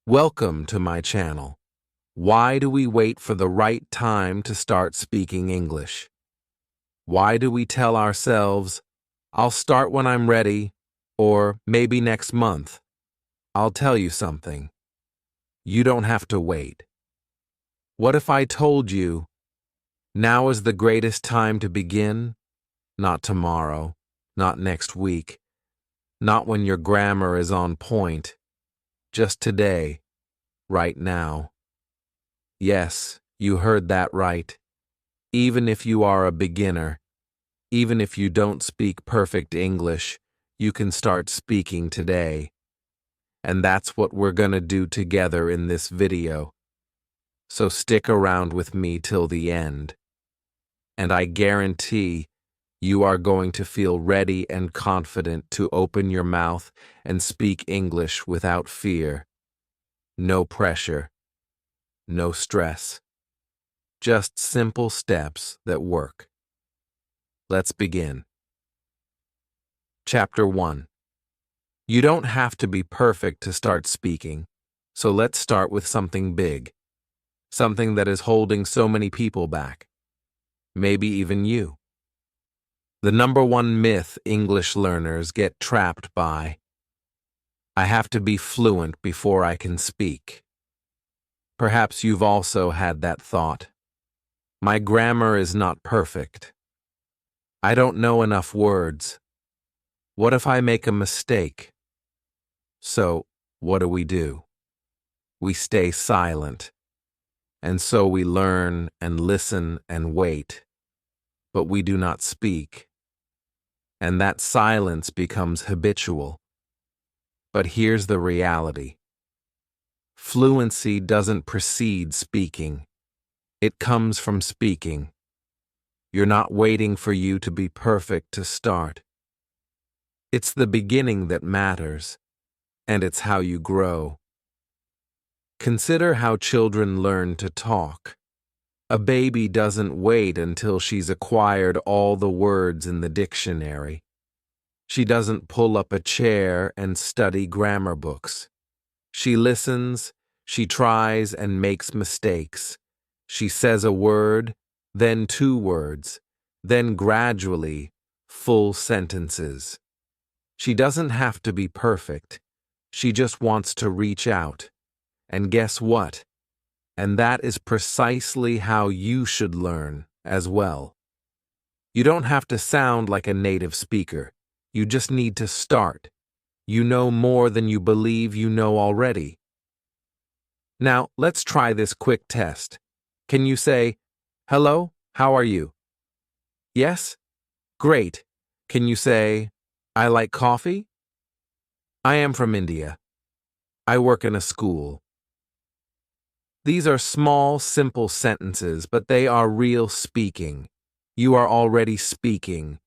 Welcome to my channel. Why do we wait for the right time to start speaking English? Why do we tell ourselves, I'll start when I'm ready, or maybe next month? I'll tell you something. You don't have to wait. What if I told you, now is the greatest time to begin? Not tomorrow, not next week, not when your grammar is on point, just today, right now. Yes, you heard that right. Even if you are a beginner, even if you don't speak perfect English, you can start speaking today. And that's what we're gonna do together in this video. So stick around with me till the end. And I guarantee you are going to feel ready and confident to open your mouth and speak English without fear. No pressure. No stress. Just simple steps that work. Let's begin. Chapter 1. You don't have to be perfect to start speaking, so let's start with something big. Something that is holding so many people back. Maybe even you. The number one myth English learners get trapped by: I have to be fluent before I can speak. Perhaps you've also had that thought. My grammar is not perfect. I don't know enough words. What if I make a mistake? So, what do? We stay silent. And so we learn and listen and wait. But we do not speak. And that silence becomes habitual. But here's the reality. Fluency doesn't precede speaking. It comes from speaking. You're not waiting for you to be perfect to start. It's the beginning that matters, and it's how you grow. Consider how children learn to talk. A baby doesn't wait until she's acquired all the words in the dictionary. She doesn't pull up a chair and study grammar books. She listens, she tries and makes mistakes. She says a word, then two words, then gradually, full sentences. She doesn't have to be perfect. She just wants to reach out. And guess what? And that is precisely how you should learn as well. You don't have to sound like a native speaker. You just need to start. You know more than you believe you know already. Now, let's try this quick test. Can you say, hello, how are you? Yes? Great. Can you say, I like coffee? I am from India. I work in a school. These are small, simple sentences, but they are real speaking. You are already speaking.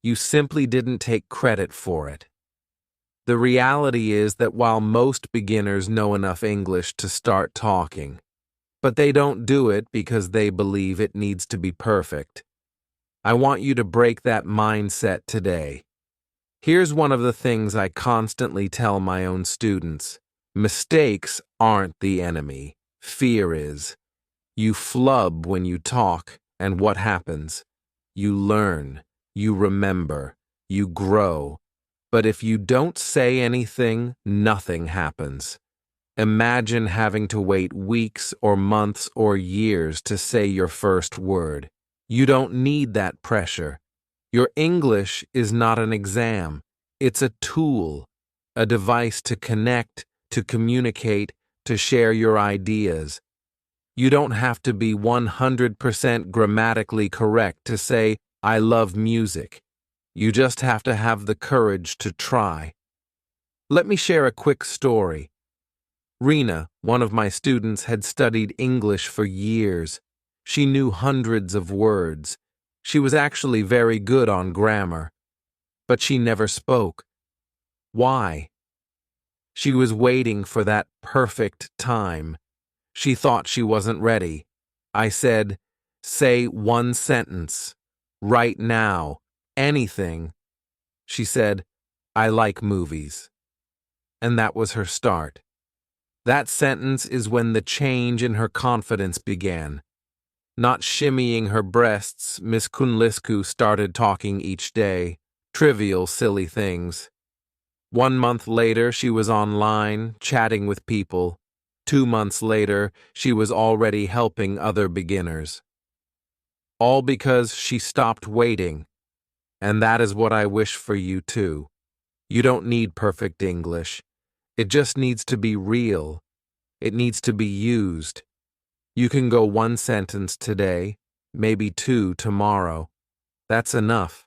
You simply didn't take credit for it. The reality is that while most beginners know enough English to start talking, but they don't do it because they believe it needs to be perfect. I want you to break that mindset today. Here's one of the things I constantly tell my own students. Mistakes aren't the enemy. Fear is. You flub when you talk, and what happens? You learn, you remember, you grow. But if you don't say anything, nothing happens. Imagine having to wait weeks or months or years to say your first word. You don't need that pressure. Your English is not an exam. It's a tool, a device to connect, to communicate, to share your ideas. You don't have to be 100% grammatically correct to say, I love music. You just have to have the courage to try. Let me share a quick story. Rena, one of my students, had studied English for years. She knew hundreds of words. She was actually very good on grammar. But she never spoke. Why? She was waiting for that perfect time. She thought she wasn't ready. I said, say one sentence. Right now. Anything. She said, I like movies. And that was her start. That sentence is when the change in her confidence began. Not shimmying her breasts, Miss Kunlisku started talking each day, trivial, silly things. 1 month later, she was online, chatting with people. 2 months later, she was already helping other beginners. All because she stopped waiting. And that is what I wish for you too. You don't need perfect English. It just needs to be real. It needs to be used. You can go 1 sentence today, maybe 2 tomorrow. That's enough.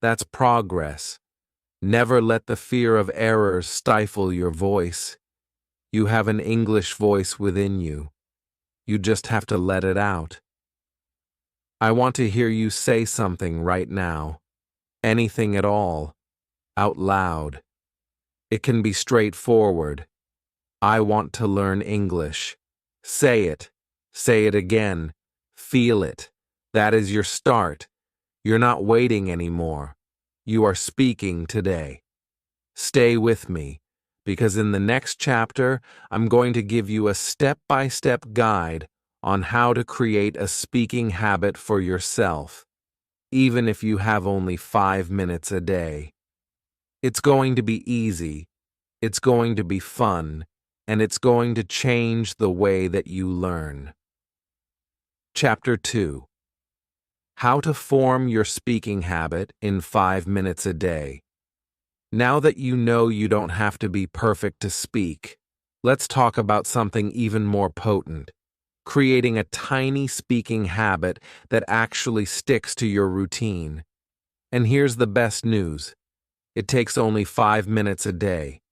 That's progress. Never let the fear of errors stifle your voice. You have an English voice within you. You just have to let it out. I want to hear you say something right now. Anything at all. Out loud. It can be straightforward. I want to learn English. Say it. Say it again. Feel it. That is your start. You're not waiting anymore. You are speaking today. Stay with me, because in the next chapter, I'm going to give you a step-by-step guide on how to create a speaking habit for yourself, even if you have only 5 minutes a day. It's going to be easy, it's going to be fun, and it's going to change the way that you learn. Chapter 2. How to form your speaking habit in 5 minutes a day. Now that you know you don't have to be perfect to speak, let's talk about something even more potent. Creating a tiny speaking habit that actually sticks to your routine. And here's the best news. It takes only 5 minutes a day.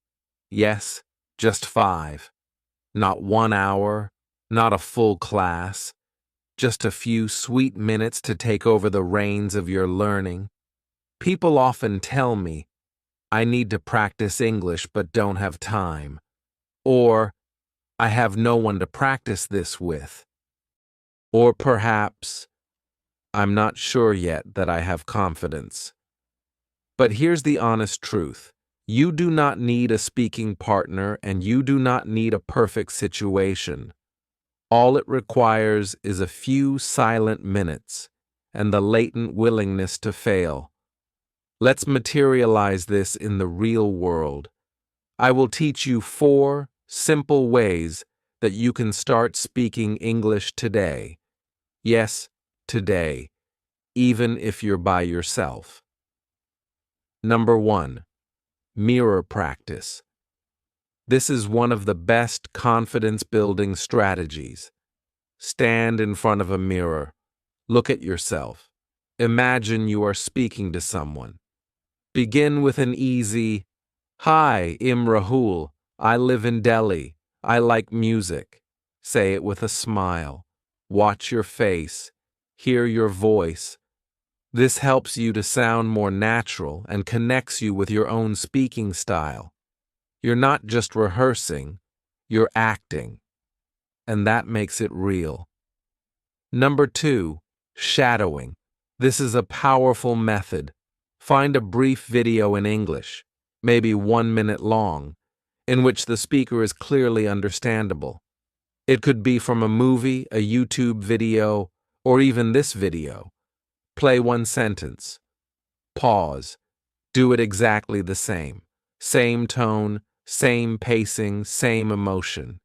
Yes, just 5. Not 1 hour, not a full class. Just a few sweet minutes to take over the reins of your learning. People often tell me, I need to practice English but don't have time. Or, I have no one to practice this with. Or perhaps, I'm not sure yet that I have confidence. But here's the honest truth. You do not need a speaking partner and you do not need a perfect situation. All it requires is a few silent minutes and the latent willingness to fail. Let's materialize this in the real world. I will teach you 4 simple ways that you can start speaking English today. Yes, today, even if you're by yourself. Number 1. Mirror practice. This is one of the best confidence-building strategies. Stand in front of a mirror. Look at yourself. Imagine you are speaking to someone. Begin with an easy, Hi, I'm Rahul. I live in Delhi. I like music. Say it with a smile. Watch your face. Hear your voice. This helps you to sound more natural and connects you with your own speaking style. You're not just rehearsing, you're acting. And that makes it real. Number 2, shadowing. This is a powerful method. Find a brief video in English, maybe 1 minute long, in which the speaker is clearly understandable. It could be from a movie, a YouTube video, or even this video. Play 1 sentence. Pause. Do it exactly the same. Same tone, same pacing, same emotion.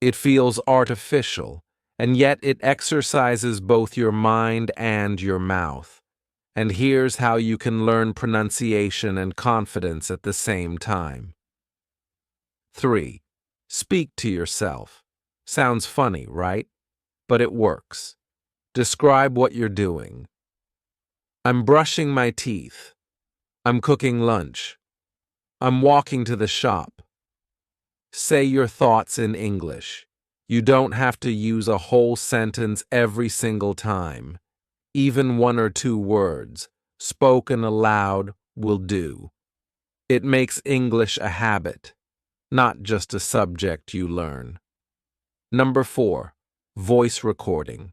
It feels artificial, and yet it exercises both your mind and your mouth. And here's how you can learn pronunciation and confidence at the same time. 3. Speak to yourself. Sounds funny, right? But it works. Describe what you're doing. I'm brushing my teeth. I'm cooking lunch. I'm walking to the shop. Say your thoughts in English. You don't have to use a whole sentence every single time. Even 1 or 2 words, spoken aloud, will do. It makes English a habit, not just a subject you learn. Number 4, voice recording.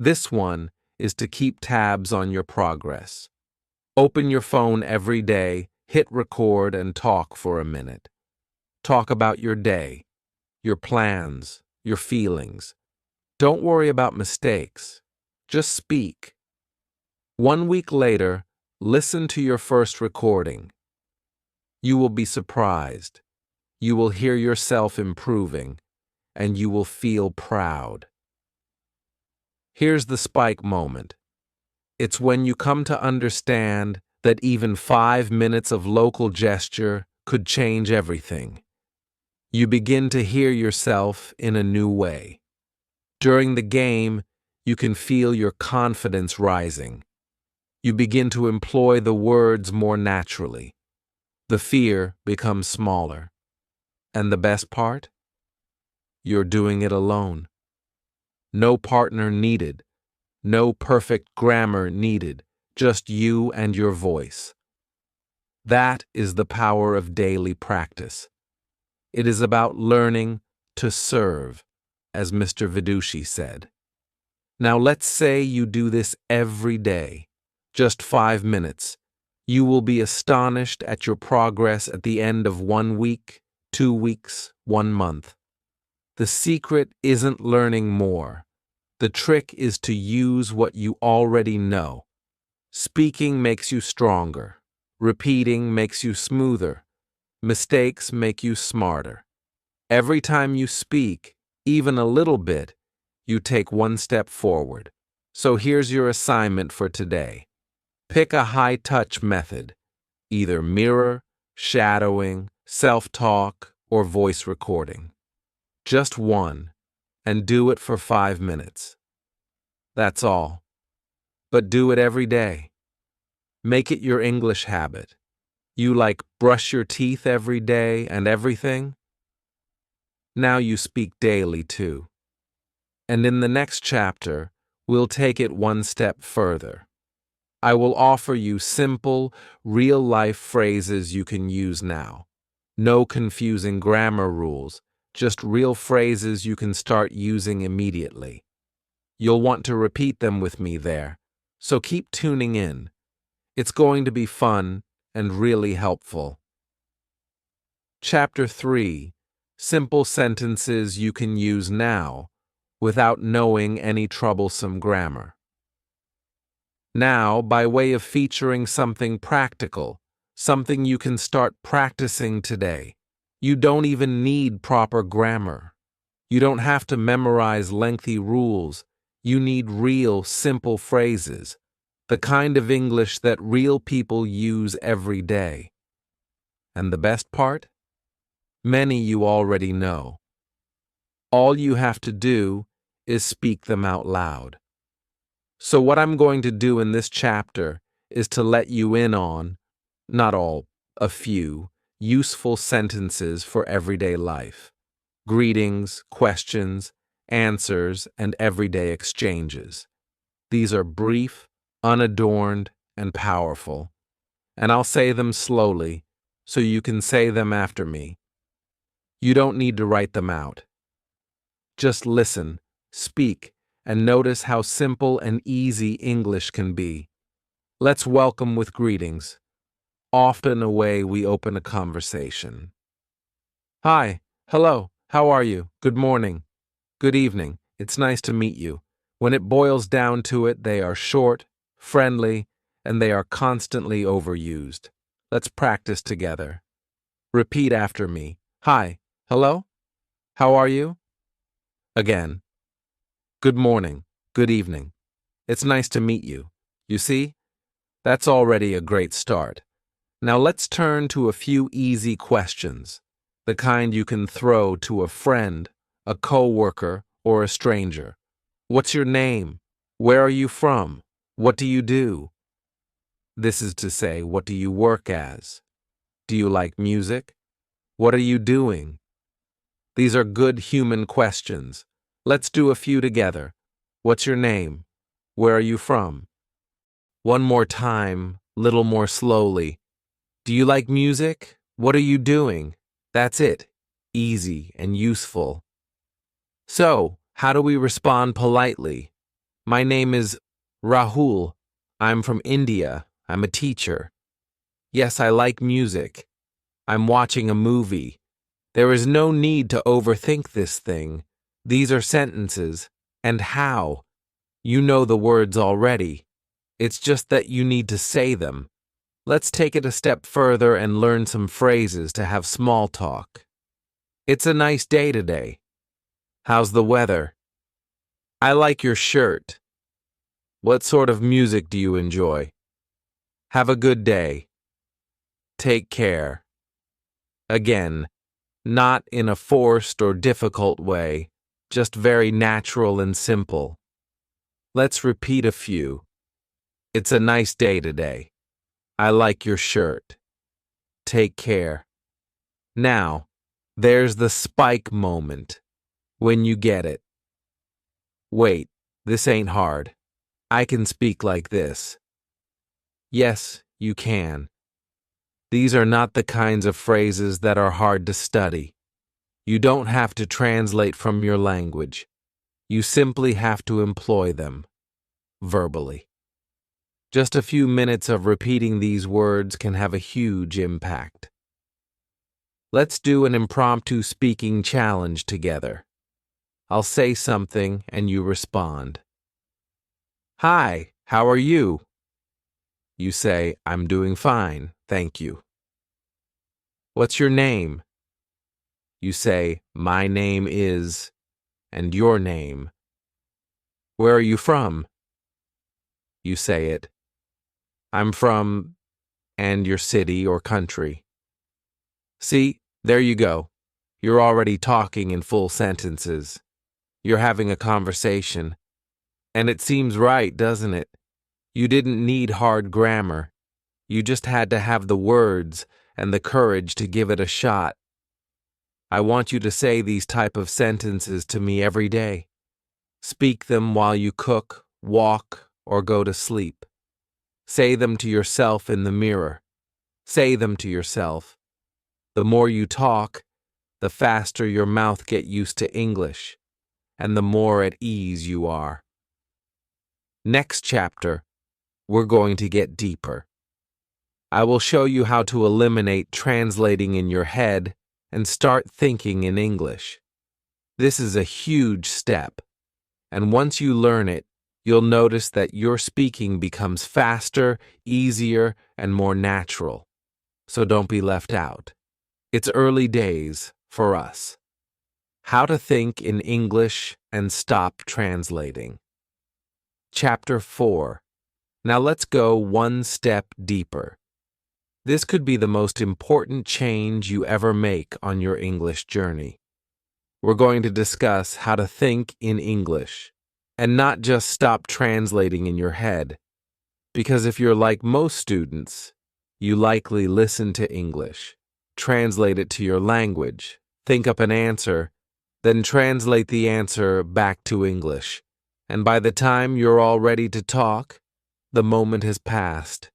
This one is to keep tabs on your progress. Open your phone every day, hit record, and talk for a minute. Talk about your day. your plans, your feelings. Don't worry about mistakes. Just speak. 1 week later, listen to your first recording. You will be surprised. You will hear yourself improving, and you will feel proud. Here's the spike moment. It's when you come to understand that even 5 minutes of local gesture could change everything. You begin to hear yourself in a new way. During the game, you can feel your confidence rising. You begin to employ the words more naturally. The fear becomes smaller. And the best part? You're doing it alone. No partner needed. No perfect grammar needed. Just you and your voice. That is the power of daily practice. It is about learning to serve, as Mr. Vidushi said. Now let's say you do this every day, just 5 minutes. You will be astonished at your progress at the end of 1 week, 2 weeks, 1 month. The secret isn't learning more. The trick is to use what you already know. Speaking makes you stronger. Repeating makes you smoother. Mistakes make you smarter. Every time you speak, even a little bit, you take 1 step forward. So here's your assignment for today. Pick a high-touch method, either mirror, shadowing, self-talk, or voice recording. Just one, and do it for 5 minutes. That's all. But do it every day. Make it your English habit. You brush your teeth every day and everything? Now you speak daily too. And in the next chapter, we'll take it 1 step further. I will offer you simple, real-life phrases you can use now. No confusing grammar rules, just real phrases you can start using immediately. You'll want to repeat them with me there, so keep tuning in. It's going to be fun and really helpful. Chapter 3. Simple sentences you can use now without knowing any troublesome grammar. Now, by way of featuring something practical, something you can start practicing today. You don't even need proper grammar. You don't have to memorize lengthy rules. You need real, simple phrases, the kind of English that real people use every day. And the best part? Many you already know. All you have to do is speak them out loud. So what I'm going to do in this chapter is to let you in on, not all, a few, useful sentences for everyday life. Greetings, questions, answers, and everyday exchanges. These are brief, unadorned, and powerful. And I'll say them slowly, so you can say them after me. You don't need to write them out. Just listen, speak, and notice how simple and easy English can be. Let's welcome with greetings. Often a way we open a conversation. Hi, hello, how are you? Good morning. Good evening. It's nice to meet you. When it boils down to it, they are short, friendly, and they are constantly overused. Let's practice together. Repeat after me. Hi, hello, how are you? Again. Good morning, good evening. It's nice to meet you. You see? That's already a great start. Now let's turn to a few easy questions, the kind you can throw to a friend, a coworker, or a stranger. What's your name? Where are you from? What do you do? This is to say, what do you work as? Do you like music? What are you doing? These are good human questions. Let's do a few together. What's your name? Where are you from? One more time, little more slowly. Do you like music? What are you doing? That's it. Easy and useful. So, how do we respond politely? My name is Rahul. I'm from India. I'm a teacher. Yes, I like music. I'm watching a movie. There is no need to overthink this thing. These are sentences. And how? You know the words already. It's just that you need to say them. Let's take it a step further and learn some phrases to have small talk. It's a nice day today. How's the weather? I like your shirt. What sort of music do you enjoy? Have a good day. Take care. Again, not in a forced or difficult way, just very natural and simple. Let's repeat a few. It's a nice day today. I like your shirt. Take care. Now, there's the spike moment, when you get it. Wait, this ain't hard. I can speak like this. Yes, you can. These are not the kinds of phrases that are hard to study. You don't have to translate from your language. You simply have to employ them, verbally. Just a few minutes of repeating these words can have a huge impact. Let's do an impromptu speaking challenge together. I'll say something and you respond. Hi, how are you? You say, I'm doing fine, thank you. What's your name? You say, my name is, and your name. Where are you from? You say it. I'm from, and your city or country. See, there you go. You're already talking in full sentences. You're having a conversation. And it seems right, doesn't it? You didn't need hard grammar. You just had to have the words and the courage to give it a shot. I want you to say these type of sentences to me every day. Speak them while you cook, walk, or go to sleep. Say them to yourself in the mirror. Say them to yourself. The more you talk, the faster your mouth gets used to English, and the more at ease you are. Next chapter, we're going to get deeper. I will show you how to eliminate translating in your head and start thinking in English. This is a huge step, and once you learn it, you'll notice that your speaking becomes faster, easier, and more natural. So don't be left out. It's early days for us. How to think in English and stop translating. Chapter 4. Now let's go one step deeper. This could be the most important change you ever make on your English journey. We're going to discuss how to think in English and not just stop translating in your head. Because if you're like most students, you likely listen to English, translate it to your language, think up an answer, then translate the answer back to English. And by the time you're all ready to talk, the moment has passed.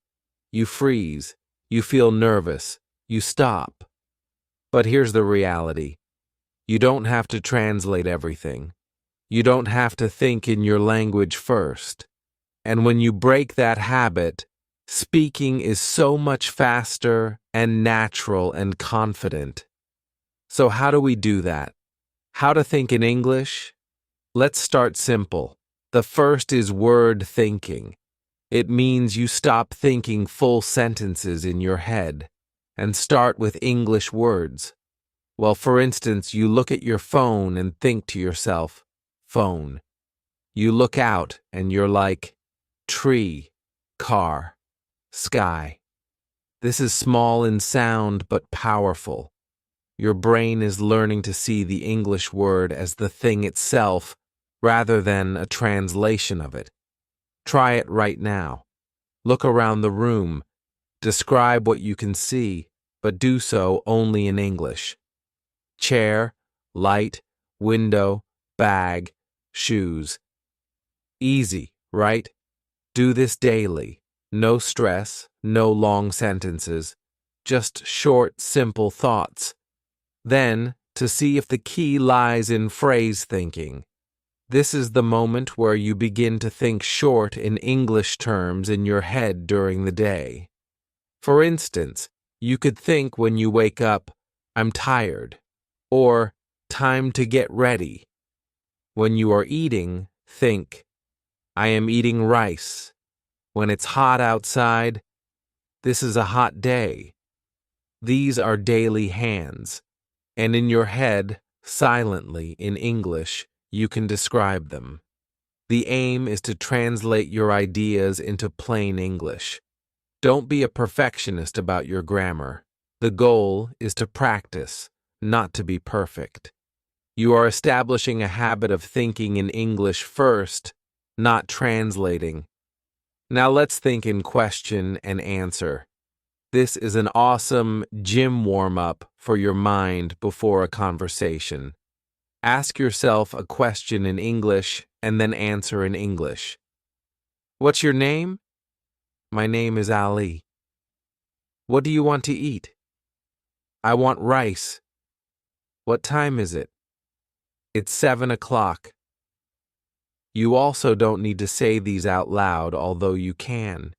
You freeze, you feel nervous, you stop. But here's the reality. You don't have to translate everything. You don't have to think in your language first. And when you break that habit, speaking is so much faster and natural and confident. So how do we do that? How to think in English? Let's start simple. The first is word thinking. It means you stop thinking full sentences in your head and start with English words. Well, for instance, you look at your phone and think to yourself, phone. You look out and you're like, tree, car, sky. This is small in sound but powerful. Your brain is learning to see the English word as the thing itself rather than a translation of it. Try it right now. Look around the room. Describe what you can see, but do so only in English. Chair, light, window, bag, shoes. Easy, right? Do this daily. No stress, no long sentences, just short, simple thoughts. Then, to see if the key lies in phrase thinking. This is the moment where you begin to think short in English terms in your head during the day. For instance, you could think when you wake up, I'm tired. Or time to get ready. When you are eating, think, I am eating rice. When it's hot outside, this is a hot day. These are daily hands, and in your head, silently in English, you can describe them. The aim is to translate your ideas into plain English. Don't be a perfectionist about your grammar. The goal is to practice, not to be perfect. You are establishing a habit of thinking in English first, not translating. Now let's think in question and answer. This is an awesome gym warm-up for your mind before a conversation. Ask yourself a question in English and then answer in English. What's your name? My name is Ali. What do you want to eat? I want rice. What time is it? It's 7 o'clock. You also don't need to say these out loud, although you can.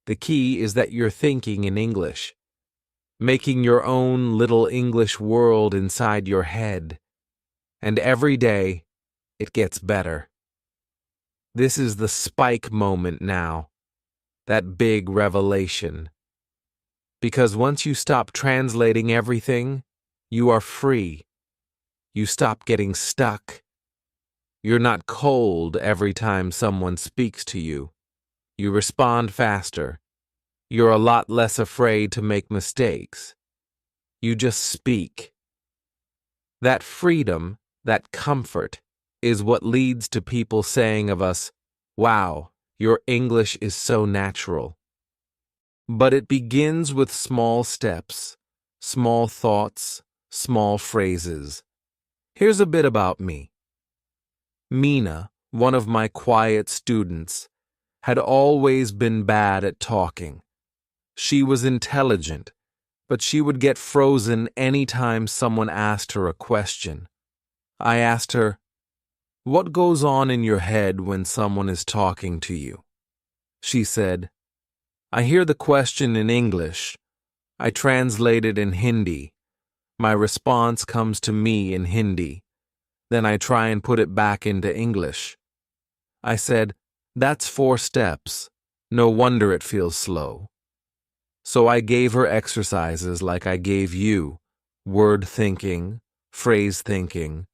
The key is that you're thinking in English, making your own little English world inside your head. And every day, it gets better. This is the spike moment now, that big revelation. Because once you stop translating everything, you are free. You stop getting stuck. You're not cold every time someone speaks to you. You respond faster. You're a lot less afraid to make mistakes. You just speak. That freedom, that comfort, is what leads to people saying of us, "Wow, your English is so natural." But it begins with small steps, small thoughts, small phrases. Here's a bit about me. Mina, one of my quiet students, had always been bad at talking. She was intelligent, but she would get frozen any time someone asked her a question. I asked her, "What goes on in your head when someone is talking to you?" She said, "I hear the question in English. I translate it in Hindi. My response comes to me in Hindi. Then I try and put it back into English." I said, "That's 4 steps. No wonder it feels slow." So I gave her exercises like I gave you, word thinking, phrase thinking,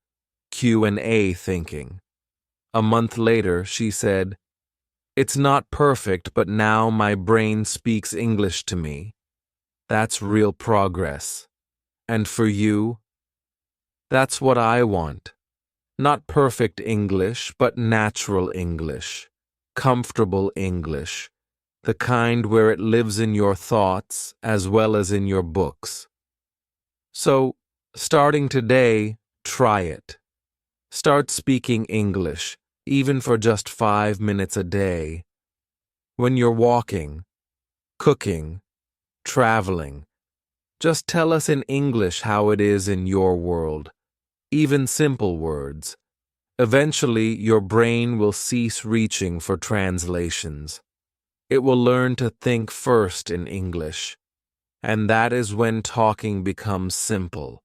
Q&A thinking. A month later, she said, "It's not perfect, but now my brain speaks English to me." That's real progress. And for you? That's what I want. Not perfect English, but natural English. Comfortable English. The kind where it lives in your thoughts as well as in your books. So, starting today, try it. Start speaking English, even for just 5 minutes a day. When you're walking, cooking, traveling, just tell us in English how it is in your world, even simple words. Eventually, your brain will cease reaching for translations. It will learn to think first in English, and that is when talking becomes simple.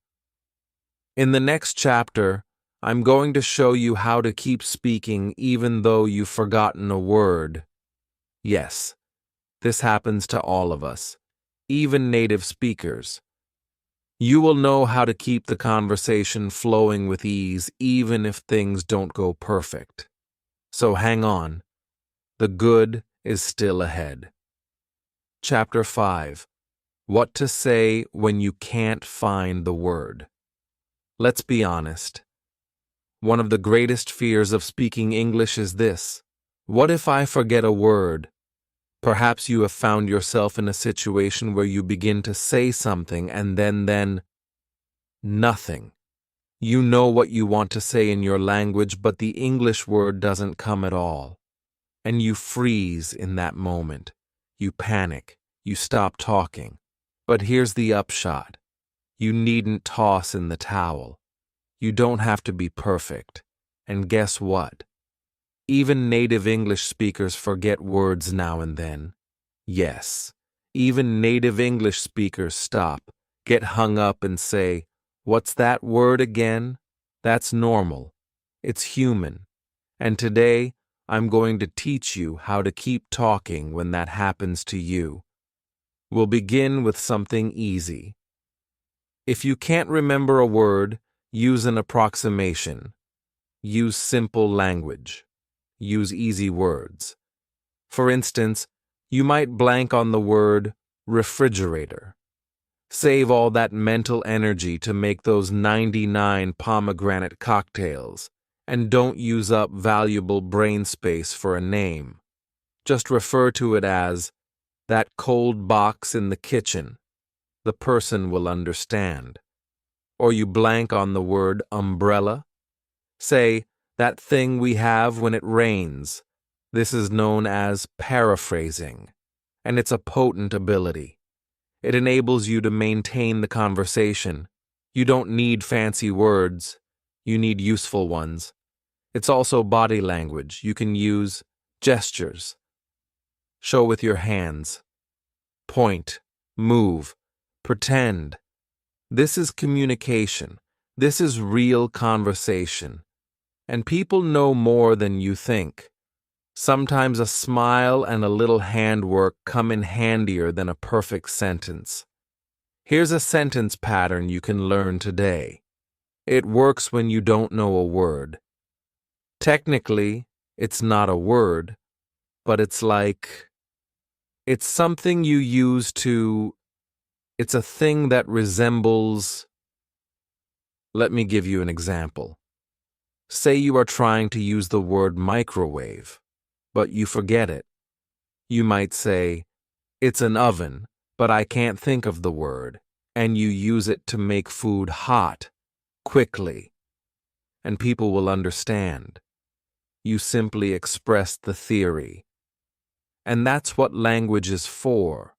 In the next chapter, I'm going to show you how to keep speaking even though you've forgotten a word. Yes, this happens to all of us, even native speakers. You will know how to keep the conversation flowing with ease even if things don't go perfect. So hang on. The good is still ahead. Chapter 5. What to say when you can't find the word. Let's be honest. One of the greatest fears of speaking English is this: what if I forget a word? Perhaps you have found yourself in a situation where you begin to say something and then nothing. You know what you want to say in your language, but the English word doesn't come at all. And you freeze in that moment. You panic. You stop talking. But here's the upshot. You needn't toss in the towel. You don't have to be perfect. And guess what? Even native English speakers forget words now and then. Yes, even native English speakers stop, get hung up and say, What's that word again? That's normal. It's human. And today, I'm going to teach you how to keep talking when that happens to you. We'll begin with something easy. If you can't remember a word, use an approximation. Use simple language. Use easy words. For instance, you might blank on the word refrigerator. Save all that mental energy to make those 99 pomegranate cocktails, and don't use up valuable brain space for a name. Just refer to it as that cold box in the kitchen. The person will understand. Or you blank on the word umbrella. Say, that thing we have when it rains. This is known as paraphrasing, and it's a potent ability. It enables you to maintain the conversation. You don't need fancy words. You need useful ones. It's also body language. You can use gestures. Show with your hands. Point. Move. Pretend. This is communication. This is real conversation. And people know more than you think. Sometimes a smile and a little handwork come in handier than a perfect sentence. Here's a sentence pattern you can learn today. It works when you don't know a word. Technically, it's not a word, but it's something you use to, it's a thing that resembles. Let me give you an example. Say you are trying to use the word microwave, but you forget it. You might say, it's an oven, but I can't think of the word, and you use it to make food hot, quickly, and people will understand. You simply express the theory. And that's what language is for,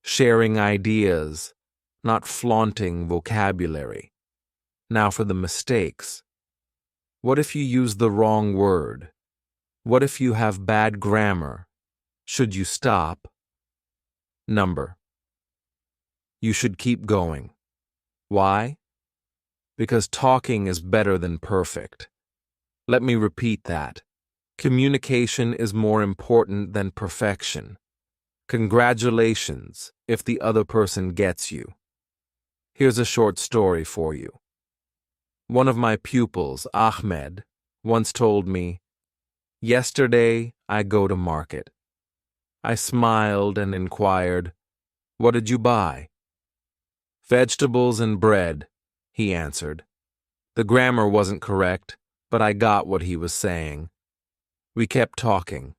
sharing ideas, not flaunting vocabulary. Now for the mistakes. What if you use the wrong word? What if you have bad grammar? Should you stop? Number. You should keep going. Why? Because talking is better than perfect. Let me repeat that. Communication is more important than perfection. Congratulations if the other person gets you. Here's a short story for you. One of my pupils, Ahmed, once told me, "Yesterday I go to market." I smiled and inquired, "What did you buy?" "Vegetables and bread," he answered. The grammar wasn't correct, but I got what he was saying. We kept talking.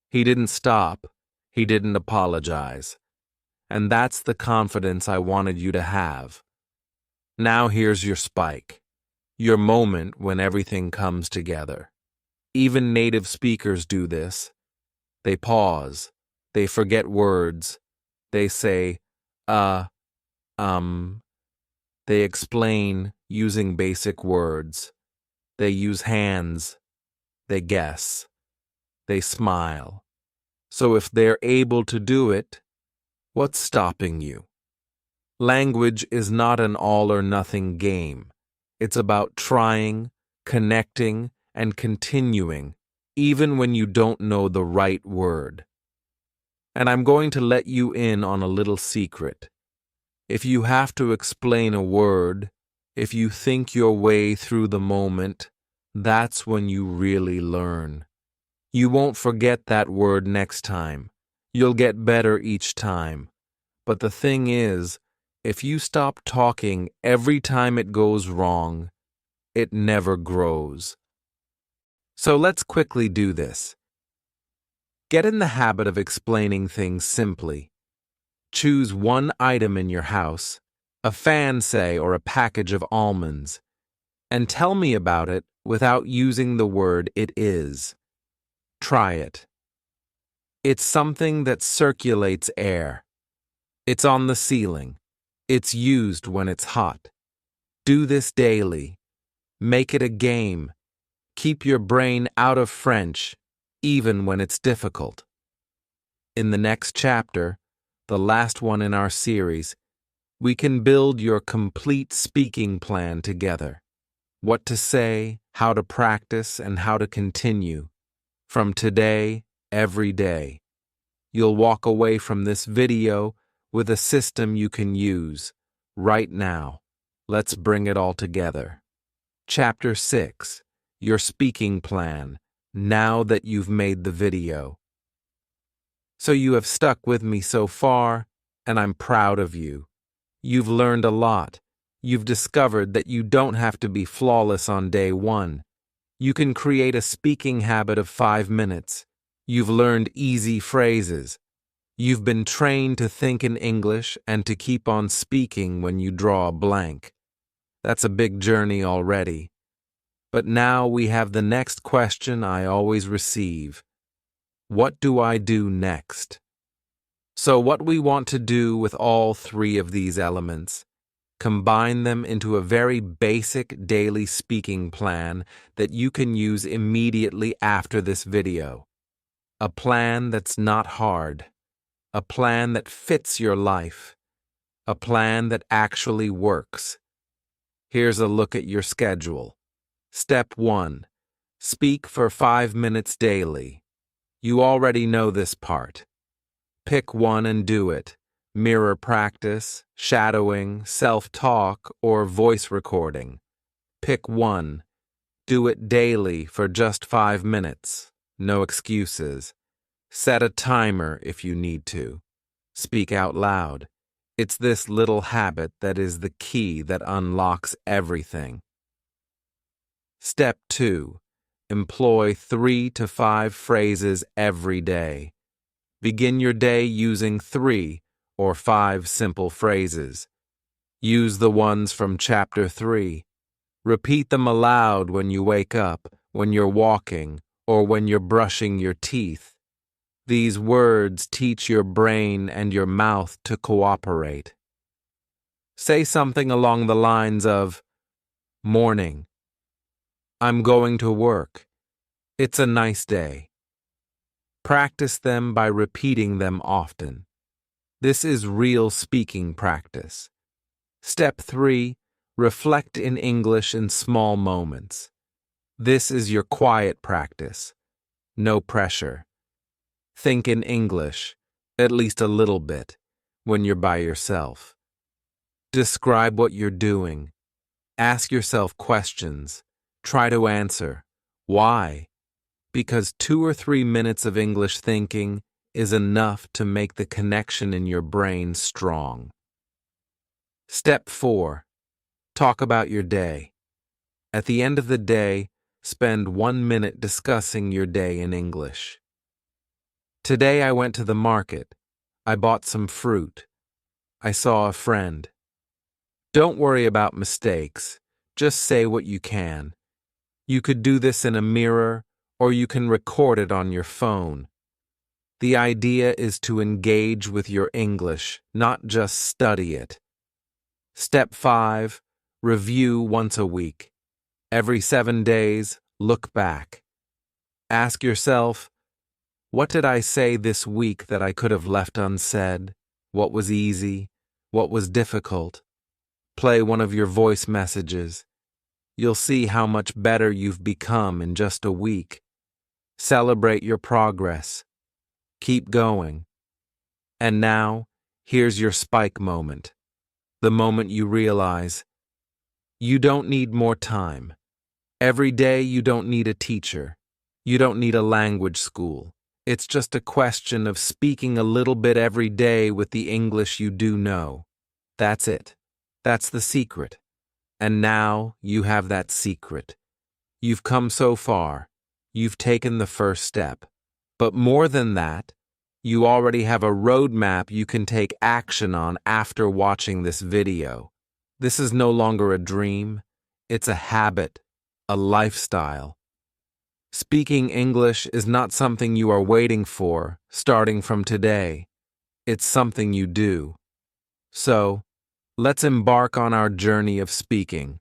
He didn't stop. He didn't apologize. And that's the confidence I wanted you to have. Now here's your spike. Your moment when everything comes together. Even native speakers do this. They pause. They forget words. They say, They explain using basic words. They use hands. They guess. They smile. So if they're able to do it, what's stopping you? Language is not an all-or-nothing game. It's about trying, connecting, and continuing, even when you don't know the right word. And I'm going to let you in on a little secret. If you have to explain a word, if you think your way through the moment, that's when you really learn. You won't forget that word next time. You'll get better each time. But the thing is, if you stop talking every time it goes wrong, it never grows. So let's quickly do this. Get in the habit of explaining things simply. Choose one item in your house, a fan, say, or a package of almonds, and tell me about it without using the word it is. Try it. It's something that circulates air. It's on the ceiling. It's used when it's hot. Do this daily. Make it a game. Keep your brain out of French, even when it's difficult. In the next chapter, the last one in our series, We can build your complete speaking plan together. What to say, how to practice, and how to continue. From today, every day. You'll walk away from this video with a system you can use right now. Let's bring it all together. Chapter 6. Your speaking plan, now that you've made the video. So you have stuck with me so far, and I'm proud of you. You've learned a lot. You've discovered that you don't have to be flawless on day one. You can create a speaking habit of 5 minutes. You've learned easy phrases. You've been trained to think in English and to keep on speaking when you draw a blank. That's a big journey already. But now we have the next question I always receive. What do I do next? So what we want to do with all three of these elements, combine them into a very basic daily speaking plan that you can use immediately after this video. A plan that's not hard. A plan that fits your life. A plan that actually works. Here's a look at your schedule. Step 1. Speak for 5 minutes daily. You already know this part. Pick one and do it. Mirror practice, shadowing, self-talk, or voice recording. Pick one. Do it daily for just 5 minutes. No excuses. Set a timer if you need to. Speak out loud. It's this little habit that is the key that unlocks everything. Step 2. Employ 3 to 5 phrases every day. Begin your day using 3 or 5 simple phrases. Use the ones from Chapter 3. Repeat them aloud when you wake up, when you're walking, or when you're brushing your teeth. These words teach your brain and your mouth to cooperate. Say something along the lines of, Morning. I'm going to work. It's a nice day. Practice them by repeating them often. This is real speaking practice. Step 3. Reflect in English in small moments. This is your quiet practice. No pressure. Think in English, at least a little bit, when you're by yourself. Describe what you're doing. Ask yourself questions. Try to answer. Why? Because 2 or 3 minutes of English thinking is enough to make the connection in your brain strong. Step 4. Talk about your day. At the end of the day, spend 1 minute discussing your day in English. Today I went to the market. I bought some fruit. I saw a friend. Don't worry about mistakes. Just say what you can. You could do this in a mirror, or you can record it on your phone. The idea is to engage with your English, not just study it. Step 5. Review once a week. Every 7 days, look back. Ask yourself, what did I say this week that I could have left unsaid? What was easy? What was difficult? Play one of your voice messages. You'll see how much better you've become in just a week. Celebrate your progress. Keep going. And now, here's your spike moment. The moment you realize you don't need more time. Every day you don't need a teacher. You don't need a language school. It's just a question of speaking a little bit every day with the English you do know. That's it. That's the secret. And now you have that secret. You've come so far. You've taken the first step. But more than that, you already have a roadmap you can take action on after watching this video. This is no longer a dream. It's a habit, a lifestyle. Speaking English is not something you are waiting for, starting from today. It's something you do. So, let's embark on our journey of speaking.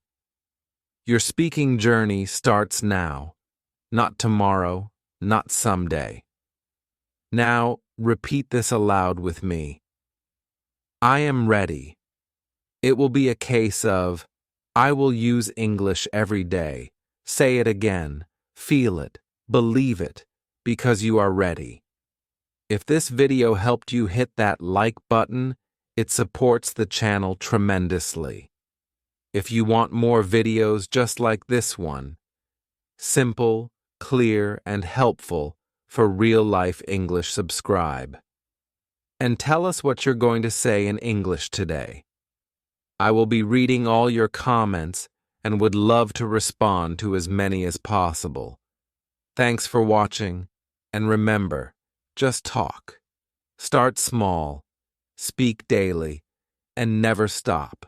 Your speaking journey starts now, not tomorrow, not someday. Now, repeat this aloud with me. I am ready. It will be a case of, I will use English every day. Say it again, feel it, believe it, because you are ready. If this video helped you, hit that like button. It supports the channel tremendously. If you want more videos just like this one, simple, clear, and helpful for real-life English, subscribe. And tell us what you're going to say in English today. I will be reading all your comments and would love to respond to as many as possible. Thanks for watching, and remember, just talk. Start small, speak daily, and never stop.